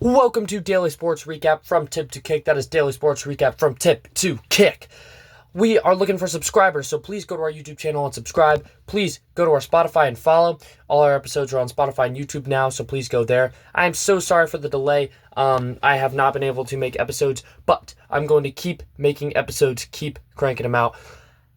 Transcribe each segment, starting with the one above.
Welcome to Daily Sports Recap from Tip to Kick. That is Daily Sports Recap from Tip to Kick. We are looking for subscribers, so please go to our YouTube channel and subscribe. Please go to our Spotify and follow. All our episodes are on Spotify and YouTube now, so please go there. I am so sorry for the delay. I have not been able to make episodes, but I'm going to keep making episodes, keep cranking them out.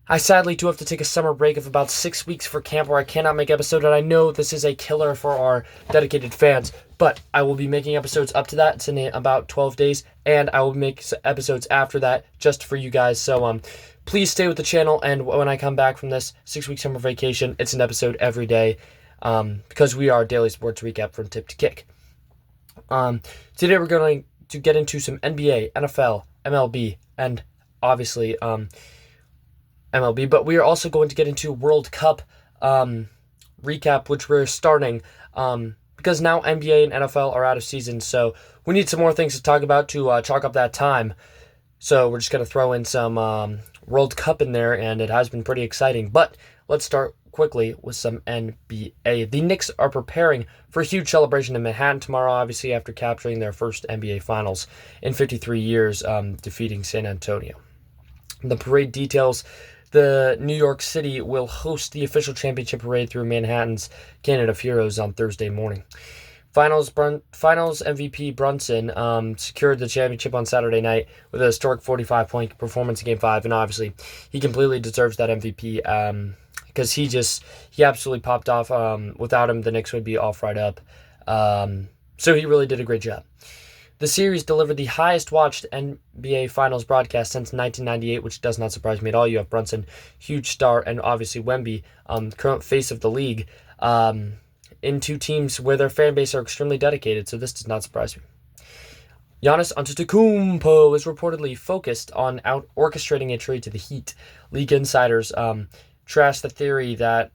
I sadly do have to take a summer break of about 6 weeks for camp where I cannot make episodes, and I know this is a killer for our dedicated fans, but I will be making episodes up to that. It's in about 12 days, and I will make episodes after that just for you guys. So please stay with the channel, and when I come back from this 6-week summer vacation, it's an episode every day because we are Daily Sports Recap from Tip to Kick. Today we're going to get into some NBA, NFL, MLB, and obviously MLB, but we are also going to get into World Cup recap, which we're starting because now NBA and NFL are out of season, so we need some more things to talk about to chalk up that time. So we're just going to throw in some World Cup in there, and it has been pretty exciting. But let's start quickly with some NBA. The Knicks are preparing for a huge celebration in Manhattan tomorrow, obviously after capturing their first NBA Finals in 53 years, defeating San Antonio. The parade details the New York City will host the official championship parade through Manhattan's Cannon of Heroes on Thursday morning. Finals MVP Brunson secured the championship on Saturday night with a historic 45-point performance in Game 5, and obviously he completely deserves that MVP because he absolutely popped off. Without him, the Knicks would be off right up. So he really did a great job. The series delivered the highest-watched NBA Finals broadcast since 1998, which does not surprise me at all. You have Brunson, huge star, and obviously Wemby, current face of the league, in two teams where their fan base are extremely dedicated, so this does not surprise me. Giannis Antetokounmpo is reportedly focused on orchestrating a trade to the Heat. League insiders trashed the theory that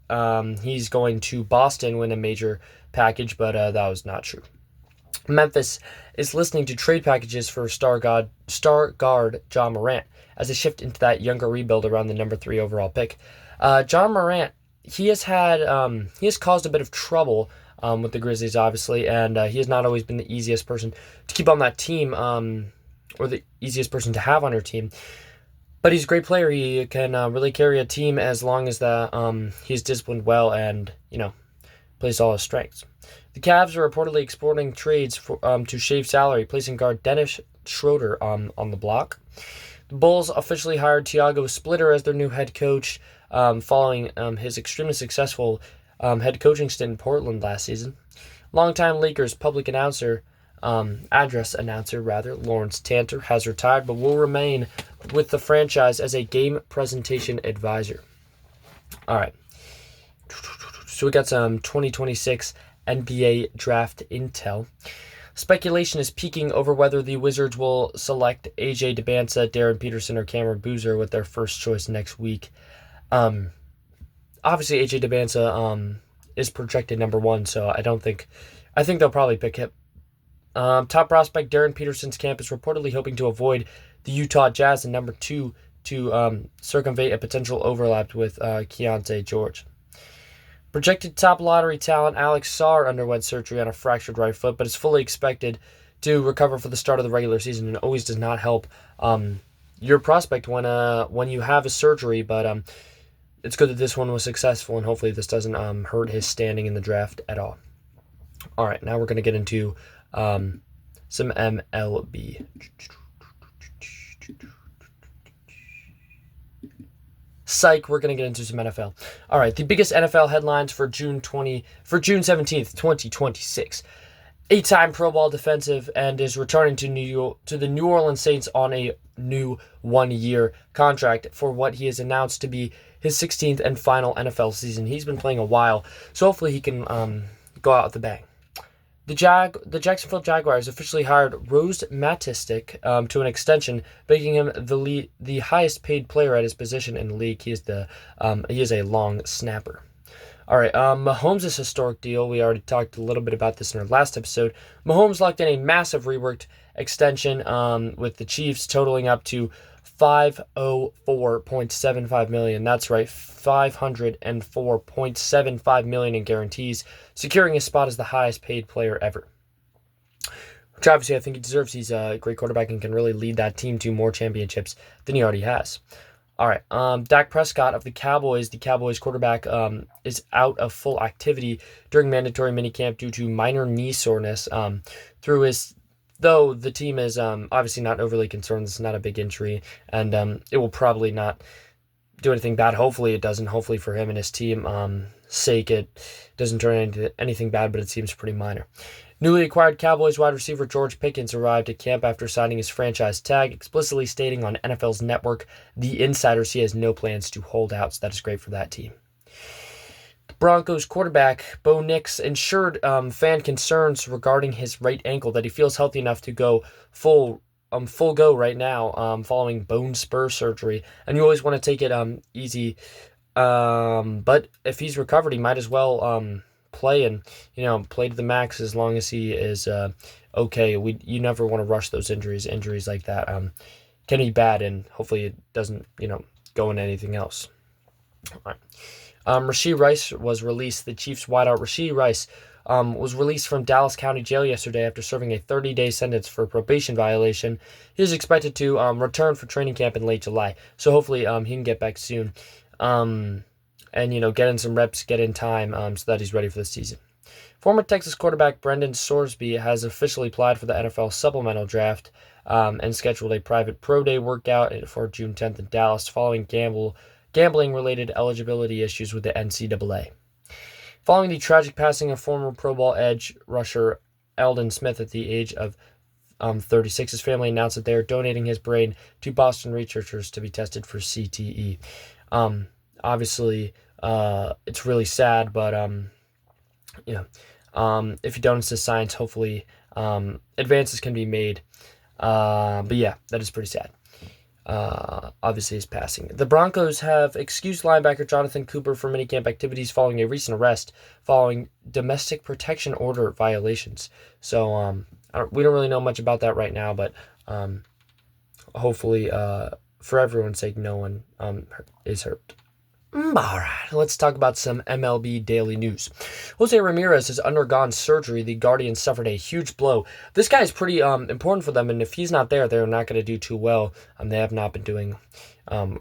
he's going to Boston win a major package, but that was not true. Memphis is listening to trade packages for star guard John Morant as they shift into that younger rebuild around the number 3 overall pick. John Morant, he has caused a bit of trouble with the Grizzlies, obviously, and he has not always been the easiest person to keep on that team, or the easiest person to have on your team. But he's a great player. He can really carry a team as long as he's disciplined well and plays all his strengths. The Cavs are reportedly exploring trades to shave salary, placing guard Dennis Schroeder on the block. The Bulls officially hired Thiago Splitter as their new head coach, following his extremely successful head coaching stint in Portland last season. Longtime Lakers public address announcer, Lawrence Tanter, has retired but will remain with the franchise as a game presentation advisor. All right. So we got some 2026 NBA draft intel. Speculation is peaking over whether the Wizards will select AJ DeBanza, Darren Peterson, or Cameron Boozer with their first choice next week. Obviously, AJ DeBanza is projected number 1, so I think they'll probably pick him. Top prospect Darren Peterson's camp is reportedly hoping to avoid the Utah Jazz in number 2 to circumvent a potential overlap with Keontae George. Projected top lottery talent Alex Sarr underwent surgery on a fractured right foot, but is fully expected to recover for the start of the regular season, and always does not help your prospect when you have a surgery. But it's good that this one was successful, and hopefully this doesn't hurt his standing in the draft at all. All right, now we're going to get into some MLB. Psych, we're going to get into some NFL. All right, the biggest NFL headlines for June 17th, 2026. 8-time Pro Bowl defensive end is returning to the New Orleans Saints on a new 1-year contract for what he has announced to be his 16th and final NFL season. He's been playing a while, so hopefully he can go out with a bang. The Jacksonville Jaguars officially hired Rose Matistic to an extension, making him the highest paid player at his position in the league. He is a long snapper. All right, Mahomes' historic deal. We already talked a little bit about this in our last episode. Mahomes locked in a massive reworked extension with the Chiefs, totaling up to $504.75 million. That's right, $504.75 million in guarantees, securing his spot as the highest paid player ever. which obviously I think he deserves. He's a great quarterback and can really lead that team to more championships than he already has. All right, Dak Prescott of the Cowboys quarterback, is out of full activity during mandatory minicamp due to minor knee soreness. Though the team is obviously not overly concerned. This is not a big injury, and it will probably not do anything bad. Hopefully it doesn't. Hopefully for him and his team sake, it doesn't turn into anything bad, but it seems pretty minor. Newly acquired Cowboys wide receiver George Pickens arrived at camp after signing his franchise tag, explicitly stating on NFL's network, The Insiders, he has no plans to hold out, so that is great for that team. The Broncos quarterback Bo Nix ensured fan concerns regarding his right ankle that he feels healthy enough to go full go right now following bone spur surgery. And you always want to take it easy, but if he's recovered, he might as well play and play to the max as long as he is okay. You never want to rush those injuries. Injuries like that can be bad, and hopefully it doesn't go into anything else. All right. Rashee Rice was released. The Chiefs wideout Rashee Rice was released from Dallas County Jail yesterday after serving a 30-day sentence for probation violation. He is expected to return for training camp in late July, so hopefully he can get back soon. And get in some reps, get in time, so that he's ready for the season. Former Texas quarterback Brendan Sorsby has officially applied for the NFL supplemental draft and scheduled a private pro day workout for June 10th in Dallas following gambling-related eligibility issues with the NCAA. Following the tragic passing of former Pro Bowl edge rusher Eldon Smith at the age of 36, his family announced that they are donating his brain to Boston researchers to be tested for CTE. Obviously, it's really sad, but if you donate to science, hopefully advances can be made. But yeah, that is pretty sad. Obviously his passing. The Broncos have excused linebacker Jonathan Cooper for minicamp activities following a recent arrest following domestic protection order violations. So we don't really know much about that right now, but hopefully for everyone's sake, no one is hurt. All right, let's talk about some MLB daily news. Jose Ramirez has undergone surgery. The Guardians suffered a huge blow. This guy is pretty important for them, and if he's not there, they're not going to do too well. They have not been doing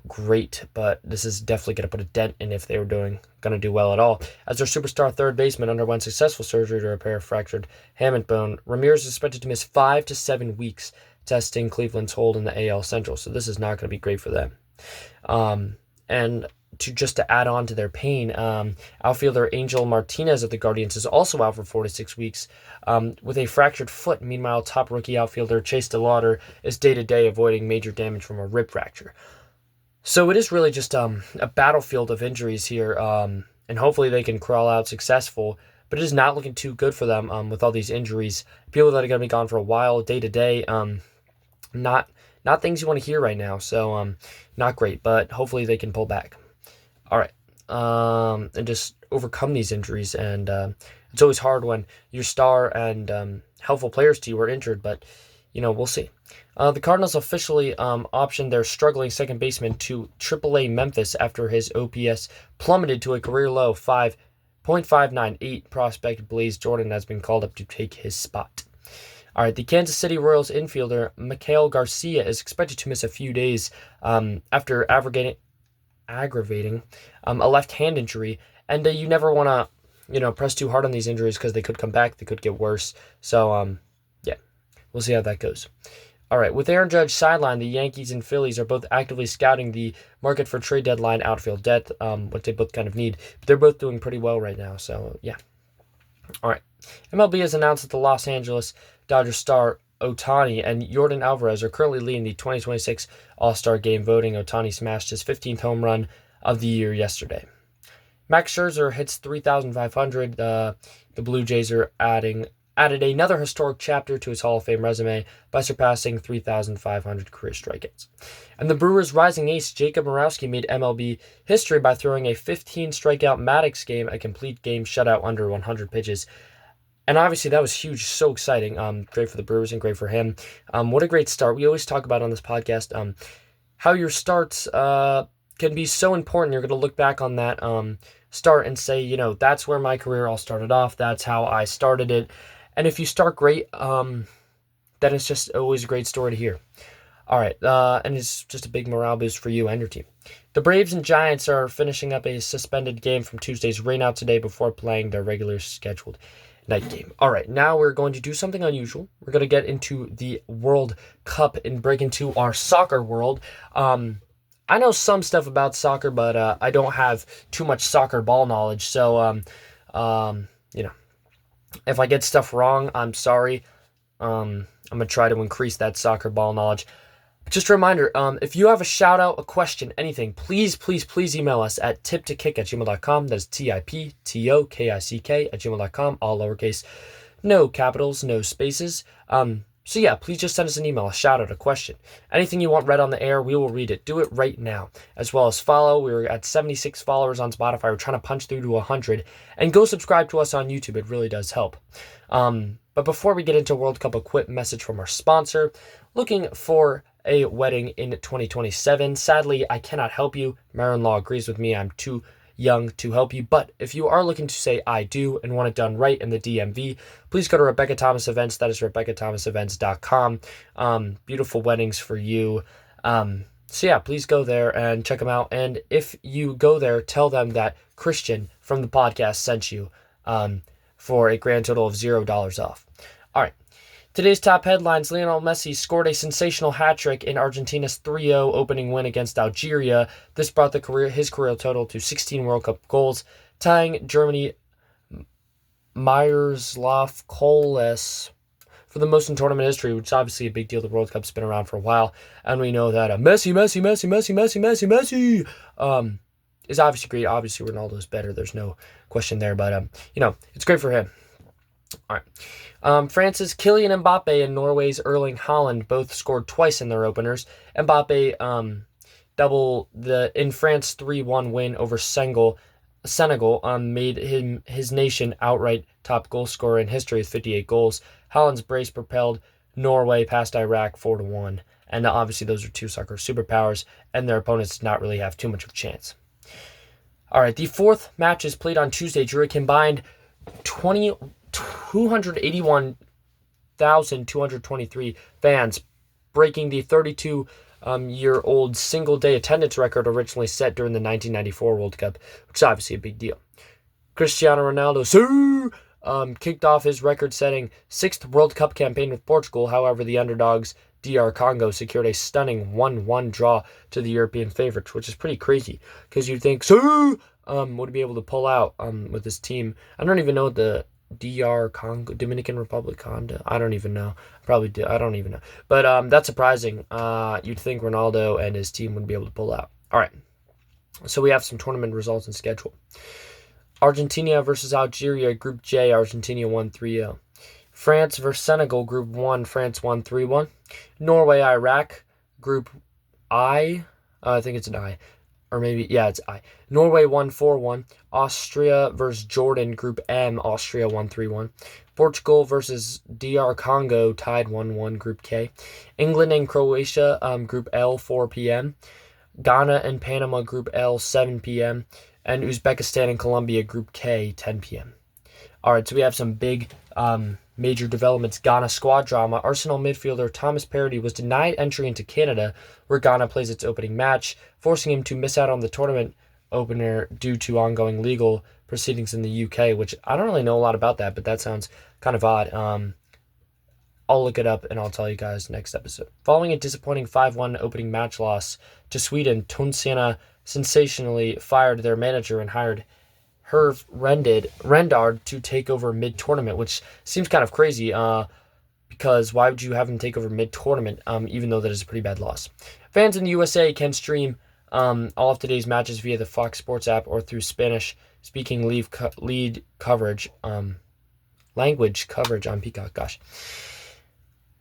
great, but this is definitely going to put a dent in if they were going to do well at all. As their superstar third baseman underwent successful surgery to repair a fractured hamate bone, Ramirez is expected to miss 5 to 7 weeks testing Cleveland's hold in the AL Central, so this is not going to be great for them. And to add on to their pain, outfielder Angel Martinez of the Guardians is also out for 4 to 6 weeks with a fractured foot. Meanwhile, top rookie outfielder Chase DeLauder is day-to-day avoiding major damage from a rib fracture. So it is really just a battlefield of injuries here, and hopefully they can crawl out successful, but it is not looking too good for them with all these injuries. People that are going to be gone for a while, day-to-day, not things you want to hear right now, so not great, but hopefully they can pull back. All right, and just overcome these injuries. And it's always hard when your star and helpful players to you are injured, but, we'll see. The Cardinals officially optioned their struggling second baseman to AAA Memphis after his OPS plummeted to a career low 5.598. Prospect Blaze Jordan has been called up to take his spot. All right, the Kansas City Royals infielder Mikael Garcia is expected to miss a few days after aggravating a left hand injury, and you never want to press too hard on these injuries because they could come back, they could get worse. So yeah, we'll see how that goes. All right, with Aaron Judge sidelined, the Yankees and Phillies are both actively scouting the market for trade deadline outfield depth, which they both kind of need, but they're both doing pretty well right now. So yeah. All right, MLB has announced that the Los Angeles Dodgers star Ohtani and Yordan Alvarez are currently leading the 2026 All-Star Game voting. Ohtani smashed his 15th home run of the year yesterday. Max Scherzer hits 3,500. The Blue Jays are added another historic chapter to his Hall of Fame resume by surpassing 3,500 career strikeouts. And the Brewers' rising ace Jacob Morowski made MLB history by throwing a 15-strikeout Maddox game, a complete game shutout under 100 pitches. And obviously that was huge, so exciting. Great for the Brewers and great for him. What a great start. We always talk about on this podcast how your starts can be so important. You're going to look back on that start and say, that's where my career all started off. That's how I started it. And if you start great, then it's just always a great story to hear. All right, and it's just a big morale boost for you and your team. The Braves and Giants are finishing up a suspended game from Tuesday's rainout today before playing their regular scheduled night game. All right, now we're going to do something unusual. We're going to get into the World Cup and break into our soccer world. I know some stuff about soccer, but I don't have too much soccer ball knowledge. So, if I get stuff wrong, I'm sorry. I'm going to try to increase that soccer ball knowledge. Just a reminder, if you have a shout out, a question, anything, please email us at tiptokick@gmail.com. That is tiptokick@gmail.com, all lowercase, no capitals, no spaces. So yeah, please just send us an email, a shout out, a question. Anything you want read on the air, we will read it. Do it right now. As well as follow. We're at 76 followers on Spotify. We're trying to punch through to 100. And go subscribe to us on YouTube. It really does help. But before we get into World Cup, a quick message from our sponsor. Looking for a wedding in 2027. Sadly, I cannot help you. Marin-law agrees with me. I'm too young to help you. But if you are looking to say I do and want it done right in the DMV, please go to Rebecca Thomas Events. That is RebeccaThomasEvents.com. Beautiful weddings for you. So yeah, please go there and check them out. And if you go there, tell them that Christian from the podcast sent you for a grand total of $0 off. All right. Today's top headlines: Lionel Messi scored a sensational hat-trick in Argentina's 3-0 opening win against Algeria. This brought his career total to 16 World Cup goals, tying Germany Miroslav Klose for the most in tournament history, which is obviously a big deal. The World Cup's been around for a while, and we know that Messi is obviously great. Obviously, Ronaldo's better. There's no question there, but it's great for him. All right. France's Kylian Mbappe and Norway's Erling Haaland both scored twice in their openers. Mbappe in France's 3-1 win over Senegal made his nation outright top goal scorer in history with 58 goals. Haaland's brace propelled Norway past Iraq 4-1. And obviously those are two soccer superpowers, and their opponents did not really have too much of a chance. All right, the fourth matches played on Tuesday drew a combined 281,223 fans, breaking the 32-year-old single-day attendance record originally set during the 1994 World Cup, which is obviously a big deal. Cristiano Ronaldo kicked off his record-setting sixth World Cup campaign with Portugal. However, the underdogs DR Congo secured a stunning 1-1 draw to the European favorites, which is pretty crazy because you'd think would be able to pull out with this team. I don't even know what the DR Congo, Dominican Republic, I don't even know. Probably do. I don't even know. But that's surprising. You'd think Ronaldo and his team would be able to pull out. All right. So we have some tournament results and schedule. Argentina versus Algeria, Group J. Argentina won 3-0. France versus Senegal, Group 1. France won 3-1. Norway, Iraq, Group I. I think it's an I. Or maybe, yeah, it's I. Norway won 4-1. Austria versus Jordan, Group M. Austria won 3-1. Portugal versus DR Congo, tied 1-1, Group K. England and Croatia, Group L, 4 p.m. Ghana and Panama, Group L, 7 p.m. And Uzbekistan and Colombia, Group K, 10 p.m. All right, so we have some big major developments. Ghana squad drama. Arsenal midfielder Thomas Partey was denied entry into Canada, where Ghana plays its opening match, forcing him to miss out on the tournament opener due to ongoing legal proceedings in the UK, which I don't really know a lot about that, but that sounds kind of odd. I'll look it up and I'll tell you guys next episode. Following a disappointing 5-1 opening match loss to Sweden, Tonsena sensationally fired their manager and hired Herve Rendard to take over mid-tournament, which seems kind of crazy because why would you have him take over mid-tournament, even though that is a pretty bad loss. Fans in the USA can stream all of today's matches via the Fox Sports app or through Spanish-speaking language coverage on Peacock. Gosh.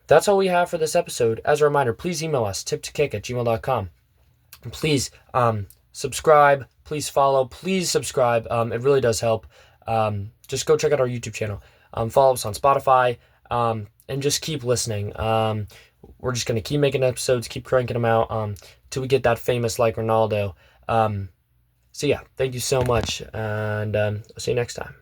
That's all we have for this episode. As a reminder, please email us, tiptokick@gmail.com. Please subscribe. Please follow. Please subscribe. It really does help. Just go check out our YouTube channel. Follow us on Spotify. And just keep listening. We're just going to keep making episodes, keep cranking them out till we get that famous like Ronaldo. So yeah, thank you so much. And I'll see you next time.